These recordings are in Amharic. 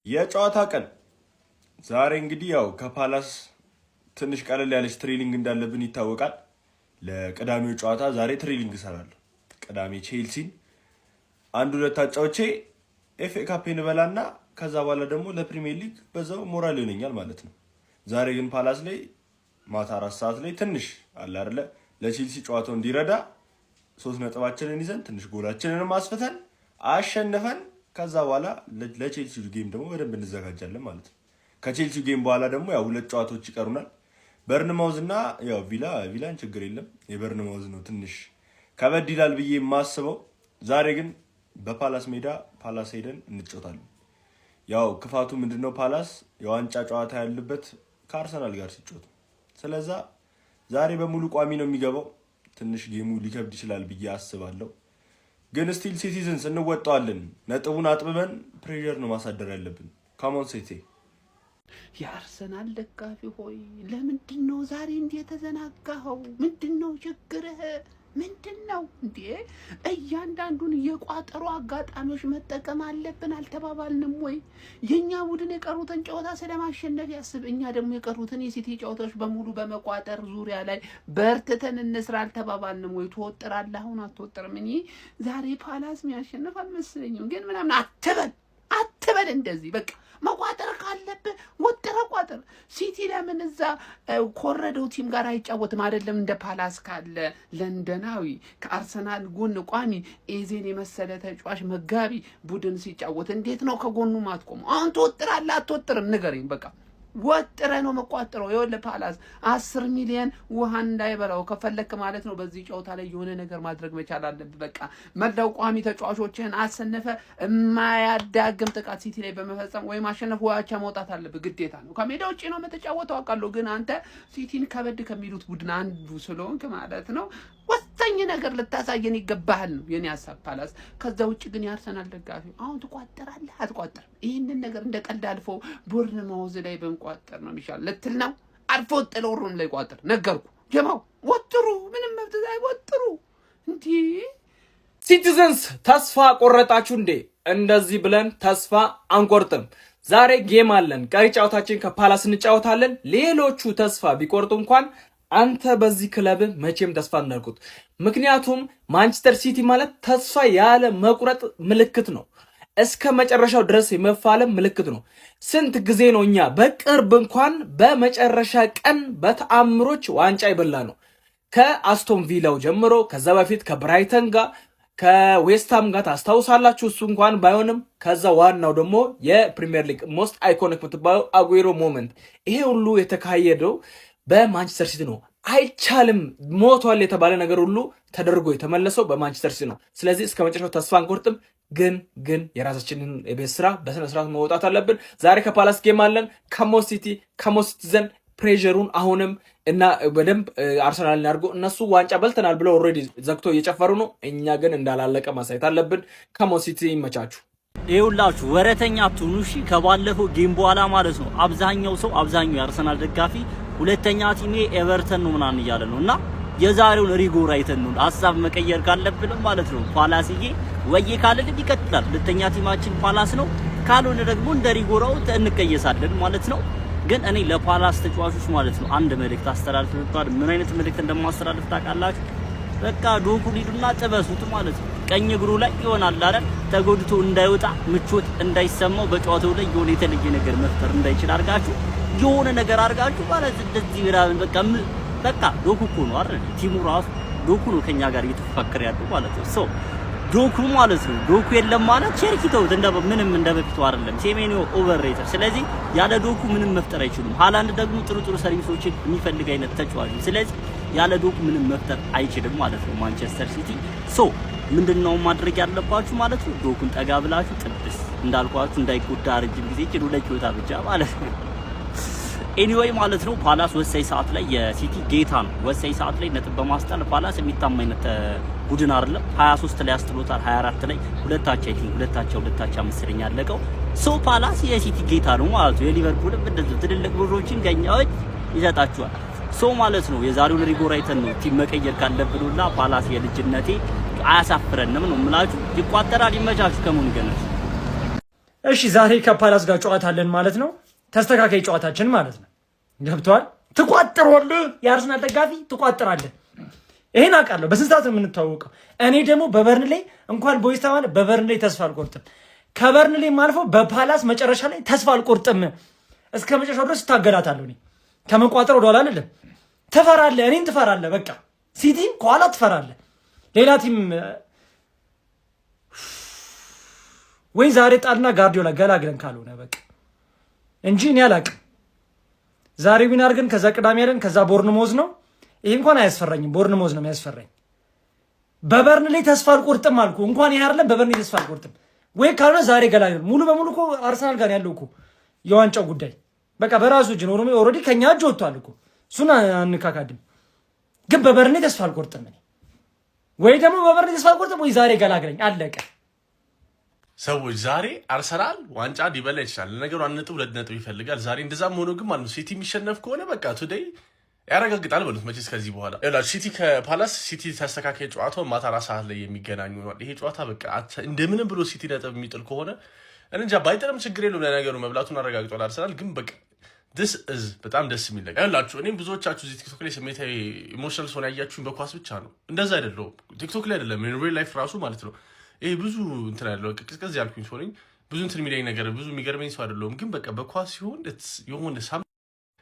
የጨዋታ ቀን ዛሬ እንግዲህ ያው ከፓላስ ትንሽ ቀለል ያለች ትሬኒንግ እንዳለብን ይታወቃል። ለቅዳሜው ጨዋታ ዛሬ ትሬኒንግ እሰራለሁ። ቅዳሜ ቼልሲን አንድ ሁለት አጫውቼ ኤፍኤ ካፕን በላና ከዛ በኋላ ደግሞ ለፕሪሚየር ሊግ በዛው ሞራል ይሆነኛል ማለት ነው። ዛሬ ግን ፓላስ ላይ ማታ 4 ሰዓት ላይ ትንሽ አለ አይደለ ለቼልሲ ጨዋታው እንዲረዳ 3 ነጥባችንን ይዘን ትንሽ ጎላችንን ማስፈተን አሸንፈን ከዛ በኋላ ለቼልሲ ጌም ደግሞ በደንብ እንዘጋጃለን ማለት ነው። ከቼልሲ ጌም በኋላ ደግሞ ያው ሁለት ጨዋታዎች ይቀሩናል። በርንማውዝ እና ያው ቪላን ችግር የለም የበርንማውዝ ነው ትንሽ ከበድ ይላል ብዬ የማስበው። ዛሬ ግን በፓላስ ሜዳ ፓላስ ሄደን እንጫወታለን። ያው ክፋቱ ምንድነው ፓላስ የዋንጫ ጨዋታ ያለበት ከአርሰናል ጋር ሲጫወት፣ ስለዛ ዛሬ በሙሉ ቋሚ ነው የሚገባው። ትንሽ ጌሙ ሊከብድ ይችላል ብዬ አስባለሁ። ግን ስቲል ሲቲዝንስ እንወጣዋለን። ነጥቡን አጥብበን ፕሬሸር ነው ማሳደር ያለብን። ካሞን ሲቲ። የአርሰናል ደጋፊ ሆይ ለምንድነው ዛሬ እንዴ ተዘናጋኸው? ምንድነው ችግርህ? ምንድነው እንዴ? እያንዳንዱን የቋጠሮ አጋጣሚዎች መጠቀም አለብን አልተባባልንም ወይ? የኛ ቡድን የቀሩትን ጨዋታ ስለማሸነፍ ያስብ፣ እኛ ደግሞ የቀሩትን የሲቲ ጨዋታዎች በሙሉ በመቋጠር ዙሪያ ላይ በርትተን እንስራ አልተባባልንም ወይ? ትወጥራለህ አሁን አትወጥርም? እኔ ዛሬ ፓላስ የሚያሸንፍ አልመሰለኝም። ግን ምናምን አትበል እንደዚህ በቃ መቋጠር ካለብህ ወጥረ ቋጠር። ሲቲ ለምን እዛ ኮረደው ቲም ጋር አይጫወትም? አይደለም እንደ ፓላስ ካለ ለንደናዊ ከአርሰናል ጎን ቋሚ ኤዜን የመሰለ ተጫዋች መጋቢ ቡድን ሲጫወት እንዴት ነው ከጎኑ ማትቆም? አሁን ትወጥራለህ አትወጥርም? ንገረኝ በቃ። ወጥረ ነው መቋጠረው። ይኸውልህ ፓላስ 10 ሚሊዮን ውሃ እንዳይበላው ከፈለክ ማለት ነው በዚህ ጨዋታ ላይ የሆነ ነገር ማድረግ መቻል አለብህ። በቃ መላው ቋሚ ተጫዋቾችን አሰነፈ የማያዳግም ጥቃት ሲቲ ላይ በመፈጸም ወይ ማሸነፍ ወይ አቻ መውጣት አለብህ፣ ግዴታ ነው። ከሜዳ ውጪ ነው የምትጫወተው አውቃለሁ፣ ግን አንተ ሲቲን ከበድ ከሚሉት ቡድን አንዱ ስለሆንክ ማለት ነው ወሳኝ ነገር ልታሳየን ይገባሃል ነው የኔ ሐሳብ ፓላስ። ከዛ ውጪ ግን የአርሰናል ደጋፊ አሁን ትቋጠራለህ አትቋጠርም? ይሄንን ነገር እንደ ቀልድ አልፎ ቦርንማውዝ ላይ በንቋጠር ነው የሚሻል ልትል ነው? አልፎ ጥሎሩም ላይ ቋጠር ነገርኩ። ጀማው ወጥሩ፣ ምንም መብት አይወጥሩ እንዴ። ሲቲዘንስ ተስፋ ቆረጣችሁ እንዴ? እንደዚህ ብለን ተስፋ አንቆርጥም። ዛሬ ጌም አለን። ቀሪ ጨዋታችን ከፓላስ እንጫወታለን። ሌሎቹ ተስፋ ቢቆርጡ እንኳን አንተ በዚህ ክለብ መቼም ተስፋ እንዳልኩት። ምክንያቱም ማንቸስተር ሲቲ ማለት ተስፋ ያለ መቁረጥ ምልክት ነው። እስከ መጨረሻው ድረስ የመፋለም ምልክት ነው። ስንት ጊዜ ነው እኛ በቅርብ እንኳን በመጨረሻ ቀን በተአምሮች ዋንጫ ይበላ ነው። ከአስቶን ቪላው ጀምሮ ከዛ በፊት ከብራይተን ጋር ከዌስትሃም ጋር ታስታውሳላችሁ። እሱ እንኳን ባይሆንም ከዛ ዋናው ደግሞ የፕሪሚየር ሊግ ሞስት አይኮኒክ የምትባለው አጉዌሮ ሞመንት፣ ይሄ ሁሉ የተካሄደው በማንቸስተር ሲቲ ነው። አይቻልም ሞቷል የተባለ ነገር ሁሉ ተደርጎ የተመለሰው በማንቸስተር ሲቲ ነው። ስለዚህ እስከ መጨረሻው ተስፋ አንቆርጥም። ግን የራሳችንን የቤት ስራ በስነ ስርዓት መውጣት አለብን። ዛሬ ከፓላስ ጌም አለን። ከሞን ሲቲዘን ፕሬሸሩን አሁንም እና በደንብ አርሰናልን ያርጉ። እነሱ ዋንጫ በልተናል ብለው ኦልሬዲ ዘግቶ እየጨፈሩ ነው። እኛ ግን እንዳላለቀ ማሳየት አለብን። ከሞን ሲቲ ይመቻችሁ። ይኸውላችሁ ወረተኛ አትሁኑ እሺ። ከባለፈው ጌም በኋላ ማለት ነው አብዛኛው የአርሰናል ደጋፊ ሁለተኛ ቲሜ ኤቨርተን ነው ምናምን እያለ ነው። እና የዛሬውን ሪጎር አይተን ነው ሐሳብ መቀየር ካለብን ማለት ነው። ፓላስዬ ወይ ካለልን ይቀጥላል። ሁለተኛ ቲማችን ፓላስ ነው። ካልሆነ ደግሞ እንደ ሪጎራው እንቀየሳለን ማለት ነው። ግን እኔ ለፓላስ ተጫዋቾች ማለት ነው አንድ መልእክት አስተላልፍ ነበር። ምን አይነት መልእክት እንደማስተላልፍ ታውቃላችሁ? በቃ ዶኩ ሊዱና ጥበሱት ማለት ነው። ቀኝ እግሩ ላይ ይሆናል አይደል ተጎድቶ እንዳይወጣ ምቾት እንዳይሰማው በጨዋታው ላይ የሆነ የተለየ ነገር መፍጠር እንዳይችል አርጋችሁ የሆነ ነገር አርጋችሁ ማለት እንደዚህ ብራን በቃ ዶኩ እኮ ነው አይደል? ቲሙ ራሱ ዶኩ ነው ከኛ ጋር እየተፈከረ ያለው ማለት ነው። ዶኩ ማለት ነው። ዶኩ የለም ማለት ቸርኪተው ምንም እንደበፊቱ አይደለም። ሴሜኒዮ ኦቨርሬተር። ስለዚህ ያለ ዶኩ ምንም መፍጠር አይችሉም። ሃላንድ ደግሞ ጥሩ ሰርቪሶችን የሚፈልግ አይነት ተጫዋች። ስለዚህ ያለ ዶኩ ምንም መፍጠር አይችልም ማለት ነው ማንቸስተር ሲቲ። ምንድነው ማድረግ ያለባችሁ ማለት ነው? ዶኩን ጠጋ ብላችሁ ጥብስ እንዳልኳችሁ እንዳይጎዳ ረጅም ጊዜ ጭዱ ለጭውታ ብቻ ማለት ነው። ኤኒዌይ ማለት ነው ፓላስ ወሳኝ ሰዓት ላይ የሲቲ ጌታ ነው። ወሳኝ ሰዓት ላይ ነጥብ በማስጣል ፓላስ የሚታማኝነት ቡድን አይደለም። 23 ላይ አስጥሎታል። 24 ላይ ሁለታቸው መሰለኝ ያለቀው። ፓላስ የሲቲ ጌታ ነው ማለት ነው። የሊቨርፑል እንደዚህ ትልልቅ ቡድኖችን ገኛዎች ይሰጣቸዋል። ማለት ነው የዛሬውን ሪጎር አይተን ነው ቲም መቀየር ካለብንና ፓላስ የልጅነቴ አያሳፍረንም ነው የምላችሁ። ይቋጠራል። ይመቻችሁ። ከመሆን ገነስ እሺ ዛሬ ከፓላስ ጋር ጨዋታ አለን ማለት ነው። ተስተካካይ ጨዋታችን ማለት ነው። ገብቷል? ትቋጥራለህ፣ የአርሰናል ደጋፊ ትቋጥራለህ። ይሄን አውቃለሁ። በስንት ሰዓት ነው የምንተዋወቀው? እኔ ደግሞ በበርንሌ እንኳን ቦይስታ ማለት በበርንሌ ተስፋ አልቆርጥም። ከበርንሌም አልፎ በፓላስ መጨረሻ ላይ ተስፋ አልቆርጥም። እስከ መጨረሻው ድረስ ታገላታለሁ። እኔ ከመቋጠር ወደኋላ አይደለም። ትፈራለህ፣ እኔን ትፈራለህ። በቃ ሲቲን ከኋላ ትፈራለህ። ሌላ ቲም ወይ ዛሬ ጣልና ጋርዲዮላ ገላግለን ካልሆነ በቃ እንጂ እኔ አላቅም። ዛሬ ዊን አድርገን ከዛ ቅዳሜ ያለን ከዛ ቦርንሞዝ ነው። ይሄ እንኳን አያስፈራኝም። ቦርንሞዝ ነው የሚያስፈራኝ። በበርንሌ ተስፋ አልቆርጥም አልኩ። እንኳን ይሄ አይደለም በበርንሌ ተስፋ አልቆርጥም። ወይ ካልሆነ ዛሬ ገላግለን ሙሉ በሙሉ እኮ አርሰናል ጋር ያለው እኮ የዋንጫው ጉዳይ በቃ በራሱ እጅ ነው። ኦልሬዲ ከኛ እጅ ወጥቷል እኮ እሱን አንካካድም። ግን በበርንሌ ተስፋ አልቆርጥም እኔ። ወይ ደግሞ በበርንሌ ተስፋ አልቆርጥም ወይ ዛሬ ገላግለኝ አለቀ። ሰዎች ዛሬ አርሰናል ዋንጫ ሊበላ ይችላል። ለነገሩ 1.2 ይፈልጋል ዛሬ። እንደዛም ሆኖ ግን ማለት ነው ሲቲ የሚሸነፍ ከሆነ በቃ ቱዴይ ያረጋግጣል በሉት። መቼስ ከዚህ በኋላ ሲቲ ከፓላስ ሲቲ ተስተካካይ ጨዋታው ማታ 4 ሰዓት ላይ የሚገናኙ ነው። ይሄ ጨዋታ በቃ እንደምንም ብሎ ሲቲ ነጥብ የሚጥል ከሆነ እንጃ ባይጥልም ችግር የለውም። ለነገሩ መብላቱን አረጋግጧል አርሰናል። ግን በቃ this is በጣም ደስ የሚል ነገር ያላችሁ። እኔም ብዙዎቻችሁ እዚህ ቲክቶክ ላይ ስሜታዊ ኢሞሽናል ሆነ ያያችሁኝ በኳስ ብቻ ነው። እንደዛ አይደለም፣ ቲክቶክ ላይ አይደለም፣ ሪል ላይፍ ራሱ ማለት ነው። ይሄ ብዙ እንትን ያለው ቅዝቅዝ ያልኩኝ ሰው ነኝ። ብዙ እንትን የሚለኝ ነገር ብዙ የሚገርመኝ ሰው አይደለሁም። ግን በቃ በኳስ ሲሆን የሆነ ሳም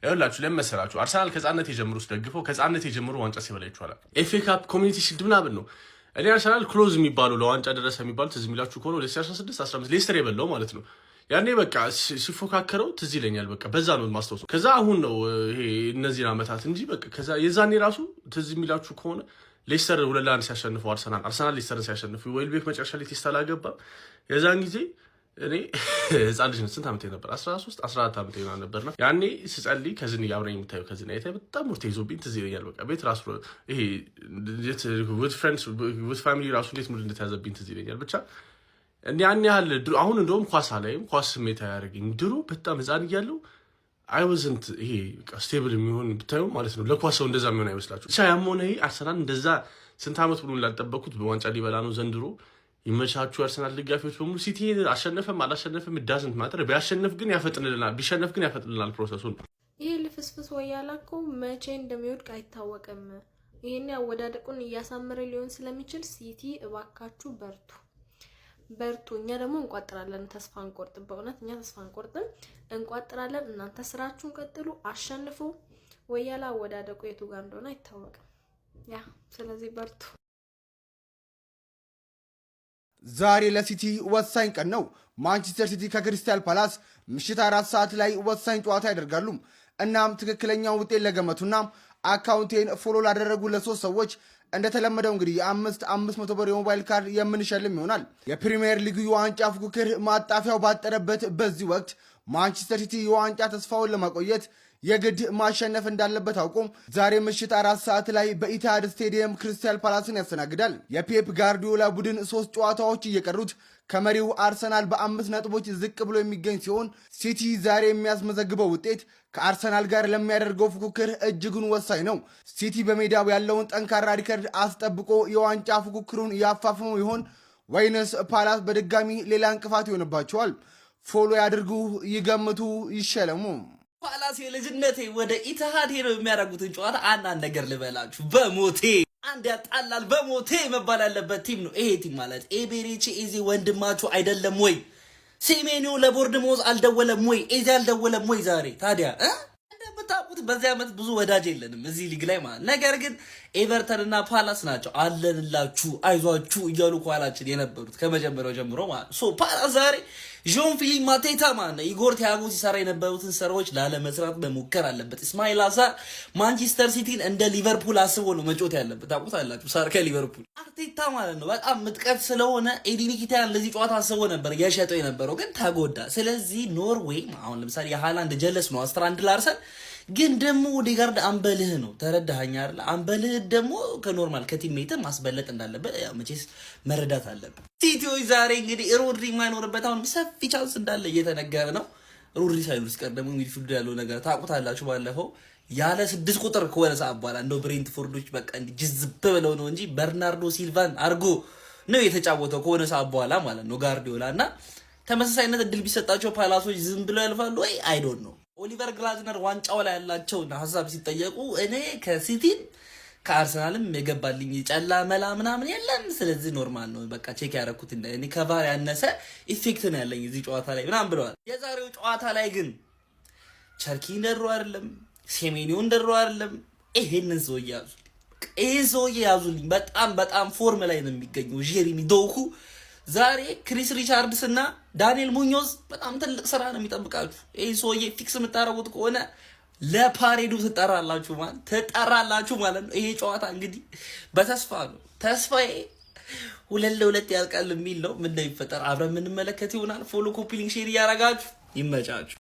ያላችሁ ለመሰላችሁ አርሰናል ከህፃንነት የጀምሩ ደግፈው ከህፃንነት የጀምሩ ዋንጫ ሲበላ ይችላል። ኤፍኤ ካፕ ኮሚኒቲ ሺልድ ምናምን ነው። እኔ አርሰናል ክሎዝ የሚባሉ ለዋንጫ ደረሰ የሚባሉ ትዝ የሚላችሁ ከሆነ 2016 15 ሌስተር የበላው ማለት ነው። ያኔ በቃ ሲፎካከረው ትዝ ይለኛል። በቃ በዛ ነው ማስታወሰው። ከዛ አሁን ነው ይሄ እነዚህን ዓመታት እንጂ በቃ ከዛ የዛኔ ራሱ ትዝ የሚላችሁ ከሆነ ሌስተር 2-1 ሲያሸንፈው አርሰናል ሌስተርን ሲያሸንፈው ዌልቤክ መጨረሻ ላይ ቴስት አላገባም። የዛን ጊዜ እኔ ህፃን ልጅ ነው። ስንት ዓመቴ ነበር? 13 14 ዓመቴ ነበርና ያኔ ስጸልይ ከዝን አብረኝ የምታየው ከዝን አይተ በጣም ሙርቴ ይዞብኝ ትዝ ይለኛል። በቃ ቤት ራሱ ይሄ with friends with family ራሱ እንዴት ሙድ እንደተያዘብኝ ትዝ ይለኛል። ብቻ ያን ያህል አሁን እንደውም ኳስ አላይም። ኳስ ስሜት ያደርገኝ ድሮ በጣም ህፃን እያለሁ አይ ወዝንት ይሄ ስቴብል የሚሆን ብታዩ ማለት ነው። ለኳስ ሰው እንደዛ የሚሆን አይመስላችሁ። ብቻ ያም ሆነ ይሄ አርሰናል እንደዛ ስንት ዓመት ብሎ እንዳልጠበቁት በዋንጫ ሊበላ ነው ዘንድሮ። ይመቻችሁ አርሰናል ደጋፊዎች በሙሉ። ሲቲ አሸነፈም አላሸነፈም ዳዝንት ማተር። ቢያሸንፍ ግን ያፈጥንልናል፣ ቢሸነፍ ግን ያፈጥንልናል ፕሮሰሱን። ይሄ ልፍስፍስ ወያላ እኮ መቼ እንደሚወድቅ አይታወቅም። ይሄን አወዳደቁን እያሳመረ ሊሆን ስለሚችል ሲቲ እባካችሁ በርቱ። እኛ ደግሞ እንቋጥራለን፣ ተስፋ አንቆርጥም። በእውነት እኛ ተስፋ አንቆርጥም፣ እንቋጥራለን። እናንተ ስራችሁን ቀጥሉ፣ አሸንፉ። ወያላ አወዳደቁ የቱ ጋር እንደሆነ አይታወቅም። ስለዚህ በርቱ። ዛሬ ለሲቲ ወሳኝ ቀን ነው። ማንቸስተር ሲቲ ከክሪስታል ፓላስ ምሽት 4 ሰዓት ላይ ወሳኝ ጨዋታ ያደርጋሉ። እናም ትክክለኛው ውጤት ለገመቱና አካውንቴን ፎሎ ላደረጉ ለ3 ሰዎች እንደተለመደው እንግዲህ የ500 ብር የሞባይል ካርድ የምንሸልም ይሆናል። የፕሪሚየር ሊጉ የዋንጫ ፉክክር ማጣፊያው ባጠረበት በዚህ ወቅት ማንቸስተር ሲቲ የዋንጫ ተስፋውን ለማቆየት የግድ ማሸነፍ እንዳለበት አውቆም ዛሬ ምሽት 4 ሰዓት ላይ በኢቲሃድ ስቴዲየም ክሪስታል ፓላስን ያስተናግዳል። የፔፕ ጋርዲዮላ ቡድን 3 ጨዋታዎች እየቀሩት ከመሪው አርሰናል በ5 ነጥቦች ዝቅ ብሎ የሚገኝ ሲሆን ሲቲ ዛሬ የሚያስመዘግበው ውጤት ከአርሰናል ጋር ለሚያደርገው ፉክክር እጅጉን ወሳኝ ነው። ሲቲ በሜዳው ያለውን ጠንካራ ሪከርድ አስጠብቆ የዋንጫ ፉክክሩን ያፋፍመው ይሆን ወይንስ ፓላስ በድጋሚ ሌላ እንቅፋት ይሆንባቸዋል? ፎሎ ያድርጉ፣ ይገምቱ፣ ይሸለሙ። ፓላስ የልጅነቴ ወደ ኢቲሃድ ሄደው የሚያደርጉትን ጨዋታ አንዳንድ ነገር ልበላችሁ። በሞቴ አንድ ያጣላል በሞቴ መባል ያለበት ቲም ነው ይሄ ቲም ማለት። ኤቤሬቺ ኤዜ ወንድማችሁ አይደለም ወይ? ሴሜኒዮ ለቦርንሞዝ አልደወለም ወይ? ኤዜ አልደወለም ወይ? ዛሬ ታዲያ እንደምታውቁት በዚህ ዓመት ብዙ ወዳጅ የለንም እዚህ ሊግ ላይ ማለት። ነገር ግን ኤቨርተን እና ፓላስ ናቸው አለንላችሁ አይዟችሁ እያሉ ኳላችን የነበሩት ከመጀመሪያው ጀምሮ ማለት። ሶ ፓላስ ዛሬ ጆን ፊሊፕ ማቴታ ማለት ኢጎር ቲያጎ ሲሰራ የነበሩትን ስራዎች ላለመስራት መሞከር አለበት። እስማኤል አሳር ማንቸስተር ሲቲን እንደ ሊቨርፑል አስቦ ነው መጮት ያለበት። ታውቁታላችሁ ሳር ከሊቨርፑል አርቴታ ማለት ነው በጣም ምጥቀት ስለሆነ ኤዲ ኒኪታን ለዚህ ጨዋታ አስቦ ነበር የሸጠው የነበረው ግን ተጎዳ። ስለዚህ ኖርዌይ አሁን ለምሳሌ የሃላንድ ጀለስ ነው 11 ላርሰን ግን ደግሞ ኦዴጋርድ አንበልህ ነው። ተረዳኸኝ አይደል? አንበልህ ደግሞ ከኖርማል ከቲምሜት ማስበለጥ እንዳለበት ያው መቼስ መረዳት አለበት። ሲቲዎች ዛሬ እንግዲህ ሮድሪ የማይኖርበት አሁን ሰፊ ቻንስ እንዳለ እየተነገረ ነው። ሮድሪ ሳይኖር ሲቀር ደግሞ ሚድፊልድ ያለው ነገር ታውቁታላችሁ። ባለፈው ያለ 6 ቁጥር ከሆነ ሰዓት በኋላ እንደው ብሬንትፎርዶች በቃ ጅዝብ ብለው ነው እንጂ በርናርዶ ሲልቫን አርጎ ነው የተጫወተው ከሆነ ሰዓት በኋላ ማለት ነው ጋርዲዮላ እና ተመሳሳይነት እድል ቢሰጣቸው ፓላሶች ዝም ብለው ያልፋሉ ወይ? አይ ዶንት ኖ። ኦሊቨር ግላዝነር ዋንጫው ላይ ያላቸውን ሀሳብ ሲጠየቁ እኔ ከሲቲም ከአርሰናልም የገባልኝ ጨላ መላ ምናምን የለም፣ ስለዚህ ኖርማል ነው በቃ ቼክ ያደረኩት እኔ ከቫር ያነሰ ኢፌክት ነው ያለኝ እዚህ ጨዋታ ላይ ምናምን ብለዋል። የዛሬው ጨዋታ ላይ ግን ቸርኪ እንደሩ አይደለም፣ ሴሜኒዮ እንደሩ አይደለም። ይሄንን ሰውዬ ያዙ፣ ይሄ ሰውዬ ያዙልኝ። በጣም ፎርም ላይ ነው የሚገኘው ጄሬሚ ዶኩ። ዛሬ ክሪስ ሪቻርድስ እና ዳንኤል ሙኞዝ በጣም ትልቅ ስራ ነው የሚጠብቃችሁ። ይሄ ሰውዬ ፊክስ የምታረጉት ከሆነ ለፓሬዱ ትጠራላችሁ ማለት ነው። ይሄ ጨዋታ እንግዲህ በተስፋ ነው። ተስፋዬ 2-2 ያልቃል የሚል ነው። ምን እንደሚፈጠር አብረን የምንመለከት ይሆናል። ፎሎ፣ ኮፒ ሊንክ፣ ሼር እያረጋችሁ ይመቻችሁ።